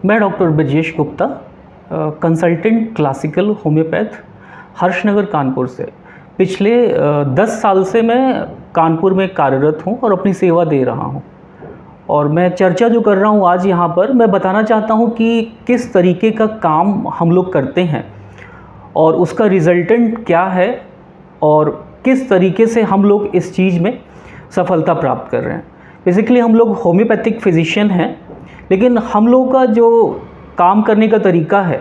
मैं doctor Brajesh Gupta, consultant classical homeopath, Harshnagar Kanpur से। पिछले 10 साल से मैं कानपुर में कार्यरत हूँ और अपनी सेवा दे रहा हूँ। और मैं चर्चा जो कर रहा हूँ आज यहाँ पर, मैं बताना चाहता हूँ कि किस तरीके का काम हम लोग करते हैं और उसका रिज़ल्टेंट क्या है और किस तरीके से हम लोग इस चीज़ में सफलता प्राप्त कर रहे हैं। बेसिकली हम लोग होम्योपैथिक फिजिशियन हैं, लेकिन हम लोगों का जो काम करने का तरीका है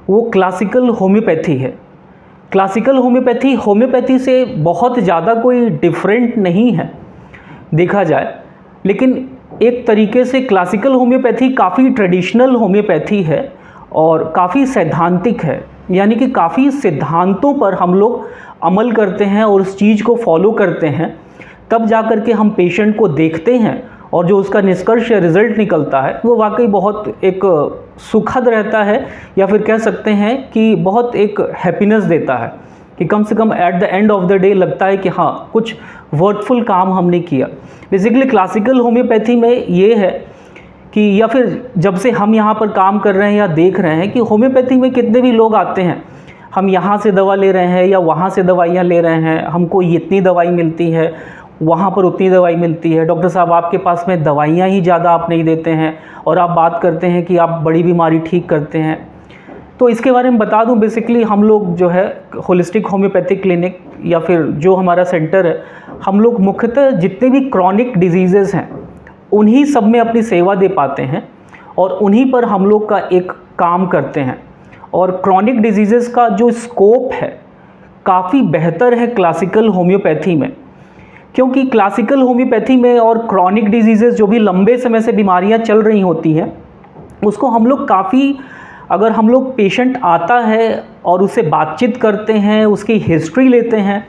वो क्लासिकल होम्योपैथी है। क्लासिकल होम्योपैथी होम्योपैथी से बहुत ज़्यादा कोई डिफरेंट नहीं है देखा जाए, लेकिन एक तरीके से क्लासिकल होम्योपैथी काफ़ी ट्रेडिशनल होम्योपैथी है और काफ़ी सैद्धांतिक है, यानी कि काफ़ी सिद्धांतों पर हम लोग अमल करते हैं और उस चीज़ को फॉलो करते हैं, तब जा कर के हम पेशेंट को देखते हैं और जो उसका निष्कर्ष या रिज़ल्ट निकलता है वो वाकई बहुत एक सुखद रहता है, या फिर कह सकते हैं कि बहुत एक हैप्पीनेस देता है कि कम से कम at the end of the day लगता है कि हाँ, कुछ वर्थफुल काम हमने किया। बेसिकली क्लासिकल होम्योपैथी में ये है कि, या फिर जब से हम यहाँ पर काम कर रहे हैं या देख रहे हैं कि होम्योपैथी में कितने भी लोग आते हैं, हम यहाँ से दवा ले रहे हैं या वहाँ से दवाइयाँ ले रहे हैं, हमको इतनी दवाई मिलती है, वहाँ पर उतनी दवाई मिलती है, डॉक्टर साहब आपके पास में दवाइयाँ ही ज़्यादा आप नहीं देते हैं और आप बात करते हैं कि आप बड़ी बीमारी ठीक करते हैं। तो इसके बारे में बता दूं, बेसिकली हम लोग जो है होलिस्टिक होम्योपैथिक क्लिनिक या फिर जो हमारा सेंटर है, हम लोग मुख्यतः जितने भी क्रॉनिक डिजीज़ेज़ हैं उन्हीं सब में अपनी सेवा दे पाते हैं और उन्हीं पर हम लोग का एक काम करते हैं। और क्रॉनिक डिजीज़ेज़ का जो स्कोप है काफ़ी बेहतर है क्लासिकल होम्योपैथी में, क्योंकि क्लासिकल होम्योपैथी में और क्रॉनिक डिजीज़ेज़ जो भी लंबे समय से बीमारियां चल रही होती हैं उसको हम लोग काफ़ी, अगर हम लोग पेशेंट आता है और उससे बातचीत करते हैं, उसकी हिस्ट्री लेते हैं,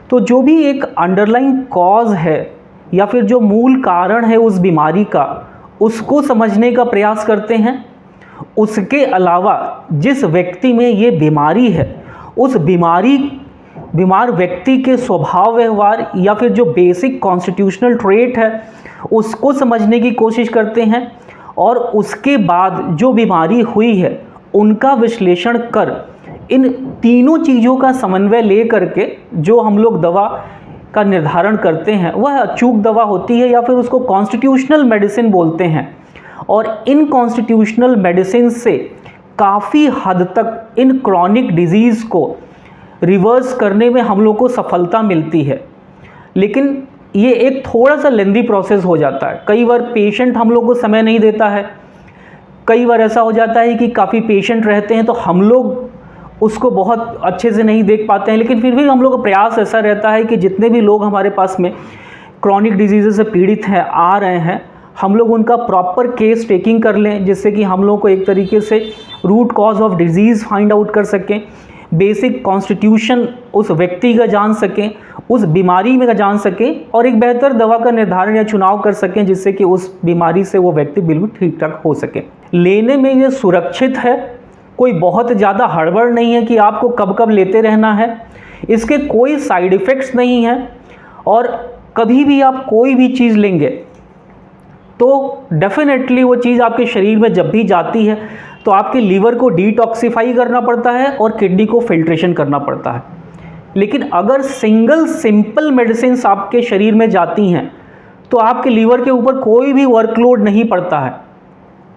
तो जो भी एक अंडरलाइंग कॉज है या फिर जो मूल कारण है उस बीमारी का, उसको समझने का प्रयास करते हैं। उसके अलावा जिस व्यक्ति में ये बीमारी है उस बीमार व्यक्ति के स्वभाव व्यवहार या फिर जो बेसिक कॉन्स्टिट्यूशनल ट्रेट है उसको समझने की कोशिश करते हैं और उसके बाद जो बीमारी हुई है उनका विश्लेषण कर इन तीनों चीज़ों का समन्वय ले करके जो हम लोग दवा का निर्धारण करते हैं वह अचूक दवा होती है, या फिर उसको कॉन्स्टिट्यूशनल मेडिसिन बोलते हैं। और इन कॉन्स्टिट्यूशनल मेडिसिन से काफ़ी हद तक इन क्रॉनिक डिजीज़ को रिवर्स करने में हम लोग को सफलता मिलती है, लेकिन ये एक थोड़ा सा लेंदी प्रोसेस हो जाता है। कई बार पेशेंट हम लोग को समय नहीं देता है, कई बार ऐसा हो जाता है कि काफ़ी पेशेंट रहते हैं तो हम लोग उसको बहुत अच्छे से नहीं देख पाते हैं, लेकिन फिर भी हम लोग का प्रयास ऐसा रहता है कि जितने भी लोग हमारे पास में क्रॉनिक डिजीज़ से पीड़ित हैं, आ रहे हैं, हम लोग उनका प्रॉपर केस टेकिंग कर लें, जिससे कि हम लोग को एक तरीके से root cause of disease find out कर सकें, बेसिक कॉन्स्टिट्यूशन उस व्यक्ति का जान सकें, उस बीमारी में का जान सकें और एक बेहतर दवा का निर्धारण या चुनाव कर सकें, जिससे कि उस बीमारी से वो व्यक्ति बिल्कुल ठीक ठाक हो सके। लेने में ये सुरक्षित है, कोई बहुत ज़्यादा हड़बड़ नहीं है कि आपको कब कब लेते रहना है, इसके कोई साइड इफ़ेक्ट्स नहीं हैं। और कभी भी आप कोई भी चीज़ लेंगे तो डेफिनेटली वो चीज़ आपके शरीर में जब भी जाती है तो आपके लीवर को डिटॉक्सिफाई करना पड़ता है और किडनी को फिल्ट्रेशन करना पड़ता है। लेकिन अगर सिंपल मेडिसिन्स आपके शरीर में जाती हैं तो आपके लीवर के ऊपर कोई भी वर्कलोड नहीं पड़ता है,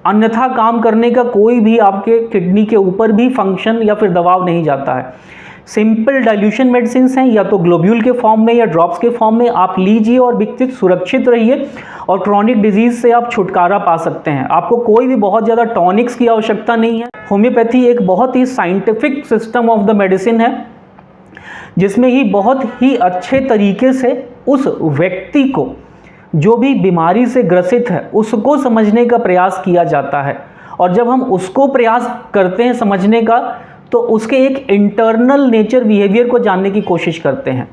अन्यथा काम करने का कोई भी आपके किडनी के ऊपर भी फंक्शन या फिर दबाव नहीं जाता है। सिंपल डाइल्यूशन मेडिसिन्स हैं, या तो ग्लोब्यूल के फॉर्म में या ड्रॉप्स के फॉर्म में आप लीजिए और विकसित सुरक्षित रहिए और क्रॉनिक डिजीज़ से आप छुटकारा पा सकते हैं। आपको कोई भी बहुत ज़्यादा टॉनिक्स की आवश्यकता नहीं है। होम्योपैथी एक बहुत ही scientific system of the medicine है, जिसमें ही बहुत ही अच्छे तरीके से उस व्यक्ति को जो भी बीमारी से ग्रसित है उसको समझने का प्रयास किया जाता है। और जब हम उसको प्रयास करते हैं समझने का, तो उसके एक इंटरनल नेचर बिहेवियर को जानने की कोशिश करते हैं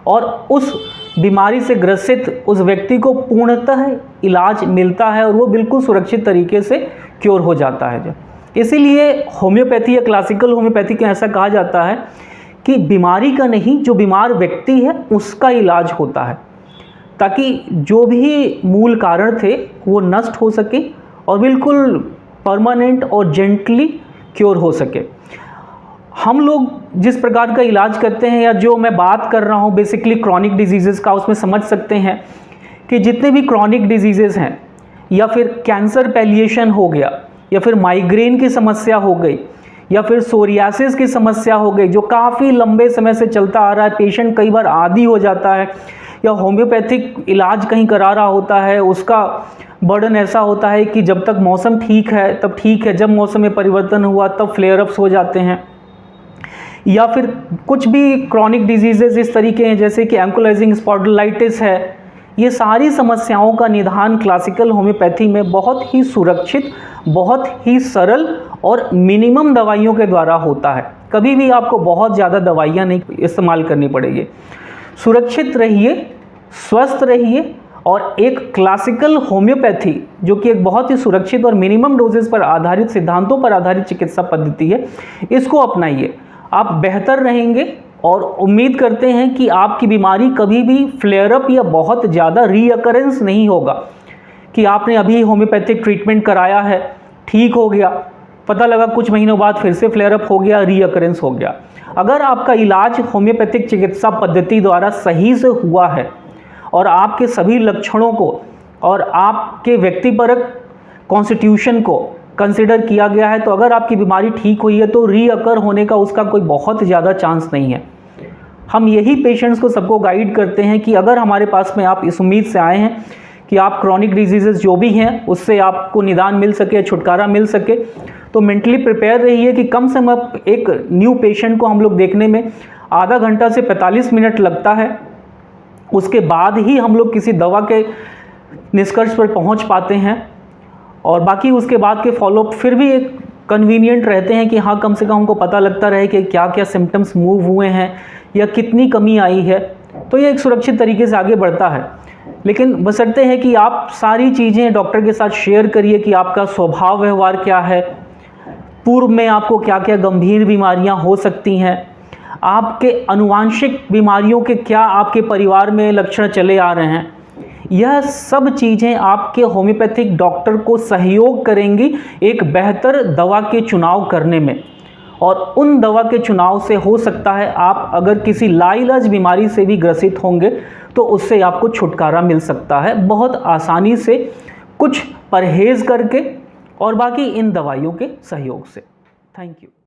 और उस बीमारी से ग्रसित उस व्यक्ति को पूर्णतः इलाज मिलता है और वो बिल्कुल सुरक्षित तरीके से क्योर हो जाता है। इसीलिए होम्योपैथी या क्लासिकल होम्योपैथी को ऐसा कहा जाता है कि बीमारी का नहीं, जो बीमार व्यक्ति है उसका इलाज होता है, ताकि जो भी मूल कारण थे वो नष्ट हो सके और बिल्कुल परमानेंट और जेंटली क्योर हो सके। हम लोग जिस प्रकार का इलाज करते हैं या जो मैं बात कर रहा हूँ बेसिकली क्रॉनिक डिजीज़ेज़ का, उसमें समझ सकते हैं कि जितने भी क्रॉनिक डिजीज़ेज़ हैं या फिर कैंसर पैलिएशन हो गया या फिर माइग्रेन की समस्या हो गई या फिर सोरियासिस की समस्या हो गई जो काफ़ी लंबे समय से चलता आ रहा है, पेशेंट कई बार आदी हो जाता है या होम्योपैथिक इलाज कहीं करा रहा होता है, उसका बर्डन ऐसा होता है कि जब तक मौसम ठीक है तब ठीक है, जब मौसम में परिवर्तन हुआ तब फ्लेयर अप्स हो जाते हैं। या फिर कुछ भी क्रॉनिक डिजीजेज इस तरीके हैं जैसे कि एंकोलाइजिंग स्पॉन्डिलाइटिस है। ये सारी समस्याओं का निदान क्लासिकल होम्योपैथी में बहुत ही सुरक्षित, बहुत ही सरल और मिनिमम दवाइयों के द्वारा होता है। कभी भी आपको बहुत ज़्यादा दवाइयाँ नहीं इस्तेमाल करनी पड़ेगी। सुरक्षित रहिए, स्वस्थ रहिए और एक क्लासिकल होम्योपैथी जो कि एक बहुत ही सुरक्षित और मिनिमम डोजेस पर आधारित, सिद्धांतों पर आधारित चिकित्सा पद्धति है, इसको अपनाइए। आप बेहतर रहेंगे और उम्मीद करते हैं कि आपकी बीमारी कभी भी फ्लेयर अप या बहुत ज़्यादा रीअकरेंस नहीं होगा कि आपने अभी होम्योपैथिक ट्रीटमेंट कराया है, ठीक हो गया, पता लगा कुछ महीनों बाद फिर से फ्लेयर अप हो गया, रीअकरेंस हो गया। अगर आपका इलाज होम्योपैथिक चिकित्सा पद्धति द्वारा सही से हुआ है और आपके सभी लक्षणों को और आपके व्यक्तिपरक कॉन्स्टिट्यूशन को कंसिडर किया गया है, तो अगर आपकी बीमारी ठीक हुई है तो रीअकर होने का उसका कोई बहुत ज़्यादा चांस नहीं है। हम यही पेशेंट्स को सबको गाइड करते हैं कि अगर हमारे पास में आप इस उम्मीद से आए हैं कि आप क्रॉनिक डिजीजेस जो भी हैं उससे आपको निदान मिल सके, छुटकारा मिल सके, तो मेंटली प्रिपेयर रहिए कि कम से कम एक न्यू पेशेंट को हम लोग देखने में आधा घंटा से 45 मिनट लगता है। उसके बाद ही हम लोग किसी दवा के निष्कर्ष पर पहुंच पाते हैं और बाकी उसके बाद के फॉलोअप फिर भी एक कन्वीनियंट रहते हैं कि हाँ, कम से कम हमको पता लगता रहे कि क्या क्या सिम्टम्स मूव हुए हैं या कितनी कमी आई है, तो ये एक सुरक्षित तरीके से आगे बढ़ता है। लेकिन बशर्ते है कि आप सारी चीज़ें डॉक्टर के साथ शेयर करिए कि आपका स्वभाव व्यवहार क्या है, पूर्व में आपको क्या क्या गंभीर बीमारियां हो सकती हैं, आपके आनुवांशिक बीमारियों के क्या आपके परिवार में लक्षण चले आ रहे हैं। यह सब चीज़ें आपके होम्योपैथिक डॉक्टर को सहयोग करेंगी एक बेहतर दवा के चुनाव करने में, और उन दवा के चुनाव से हो सकता है आप अगर किसी लाइलाज बीमारी से भी ग्रसित होंगे तो उससे आपको छुटकारा मिल सकता है बहुत आसानी से, कुछ परहेज़ करके और बाकी इन दवाइयों के सहयोग से। Thank you.